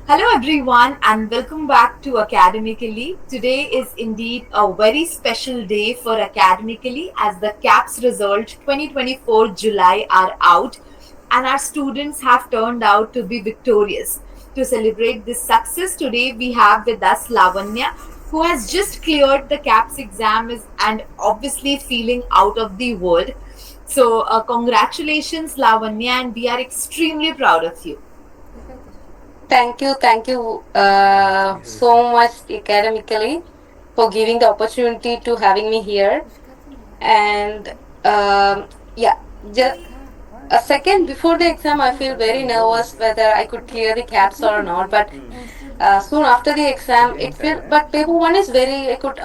Hello, everyone, and welcome back to Academically. Today is indeed a very special day for Academically as the CAPS result 2024 July are out, and our students have turned out to be victorious. To celebrate this success, today we have with us Lavanya, who has just cleared the CAPS exam and obviously feeling out of the world. So, congratulations, Lavanya, and we are extremely proud of you. Thank you so much academically for giving the opportunity to having me here. And yeah, just a second before the exam, I feel very nervous whether I could clear the caps or not. But soon after the exam, it feel. But paper one is very. I could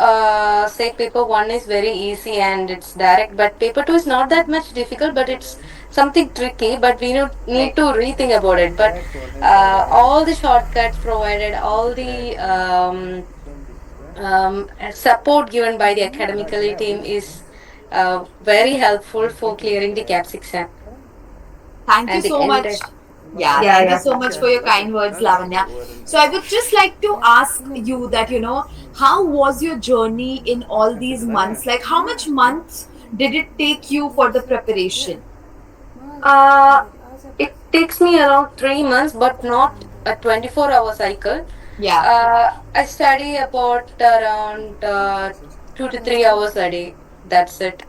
say paper one is very easy and it's direct. But paper two is not that much difficult, but it's something tricky. But we need Right. to rethink about it. But all the shortcuts provided, all the support given by the academically team is very helpful for clearing the CAPS exam Thank you and the so end. much. Yeah, Yeah, thank you yeah. so much for your kind words, Lavanya. So I would just like to ask you that, how was your journey in all these months? Like, how much months did it take you for the preparation? Uh, it takes me around 3 months, but not a 24-hour cycle. Yeah. I study about around 2 to 3 hours a day. That's it.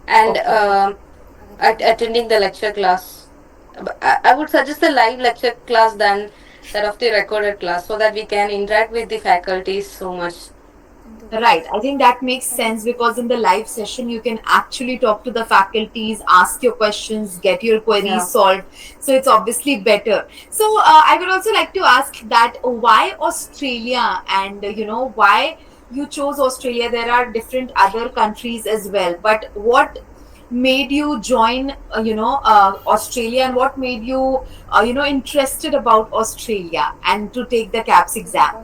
And Okay. attending the lecture class. I would suggest the live lecture class than that of the recorded class so that we can interact with the faculties so much. Right. I think that makes sense because in the live session, you can actually talk to the faculties, ask your questions, get your queries Yeah. solved. So it's obviously better. So I would also like to ask that why Australia and, why you chose Australia? There are different other countries as well. But what made you join, Australia, and what made you, interested about Australia and to take the CAPS exam?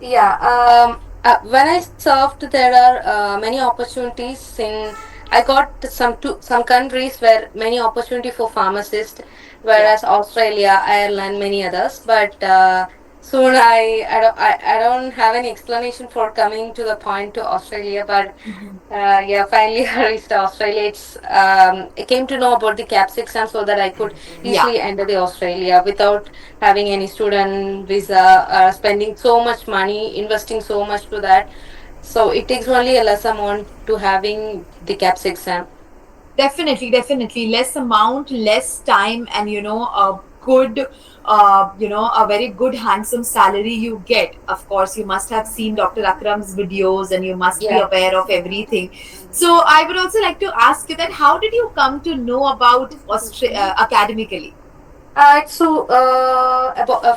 Yeah, when I served, there are many opportunities in. I got some countries where many opportunity for pharmacists, Yeah. whereas Australia, Ireland, many others. But soon I don't have any explanation for coming to the point to Australia. But yeah, finally I reached Australia. I came to know about the CAPS exam so that I could Yeah. easily enter the Australia without having any student visa, spending so much money, investing so much to that. So it takes only a less amount to having the CAPS exam. Definitely, definitely. Less amount, less time, and a good, a very good, handsome salary you get. Of course, you must have seen Dr. Akram's videos and you must be Yeah. aware of everything. So, I would also like to ask you that how did you come to know about academically?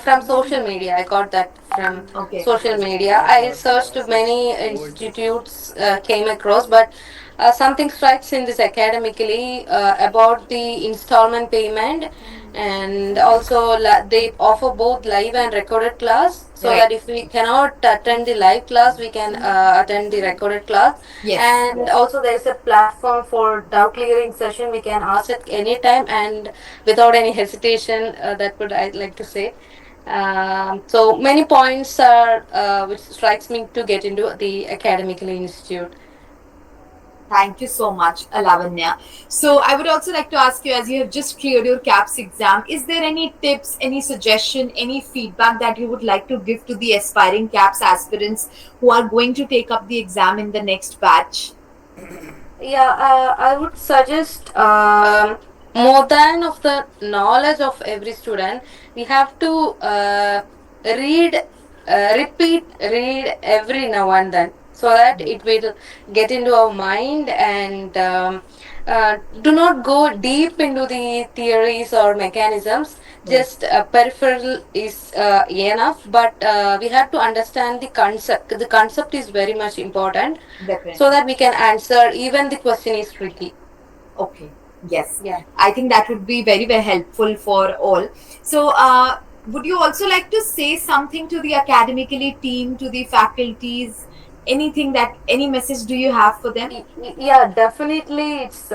From social media, I got that from Okay. social media. I searched many institutes, came across, but something strikes in this academically about the installment payment, and also they offer both live and recorded class. So Right. that if we cannot attend the live class, we can attend the recorded class. Yes. And also there is a platform for doubt clearing session. We can ask at any time and without any hesitation. That would I like to say. So many points are which strikes me to get into the academical institute. Thank you so much, Lavanya. So, I would also like to ask you, as you have just cleared your CAPS exam, is there any tips, any suggestion, any feedback that you would like to give to the aspiring CAPS aspirants who are going to take up the exam in the next batch? Yeah, I would suggest more than of the knowledge of every student, we have to read, read every now and then so that it will get into our mind and do not go deep into the theories or mechanisms. Right. Just peripheral is enough, but we have to understand the concept. The concept is very much important so Definitely. that we can answer even the question is tricky. Okay. Yes. Yeah. I think that would be very, very helpful for all. So, would you also like to say something to the academically team, to the faculties? Anything that, any message do you have for them? Yeah, definitely it's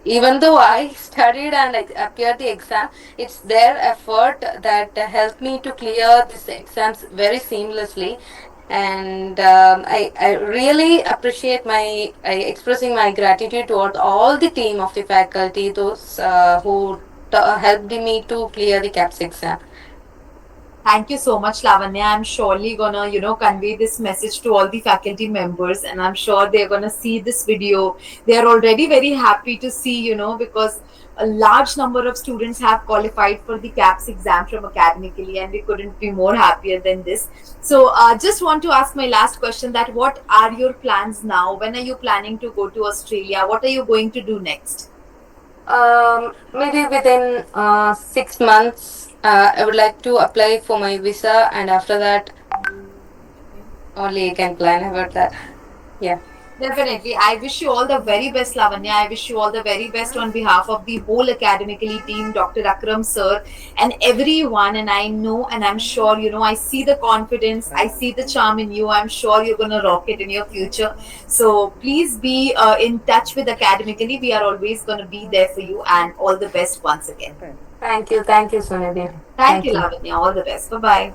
even though I studied and I appeared the exam, it's their effort that helped me to clear these exams very seamlessly. And I really appreciate expressing my gratitude towards all the team of the faculty, those who helped me to clear the CAPS exam. Thank you so much, Lavanya. I'm surely gonna, convey this message to all the faculty members, and I'm sure they're gonna see this video. They are already very happy to see, because a large number of students have qualified for the CAPS exam from academically, and we couldn't be more happier than this. So, just want to ask my last question: that what are your plans now? When are you planning to go to Australia? What are you going to do next? Maybe within 6 months, I would like to apply for my visa, and after that, only I can plan about that. Yeah. Definitely. I wish you all the very best, Lavanya. I wish you all the very best on behalf of the whole academically team, Dr. Akram sir, and everyone. And I know and I'm sure, I see the confidence, I see the charm in you. I'm sure you're going to rock it in your future. So please be in touch with academically. We are always going to be there for you, and all the best once again. Thank you, Sunidhi. Thank you, Thank you. Lavanya. All the best. Bye bye.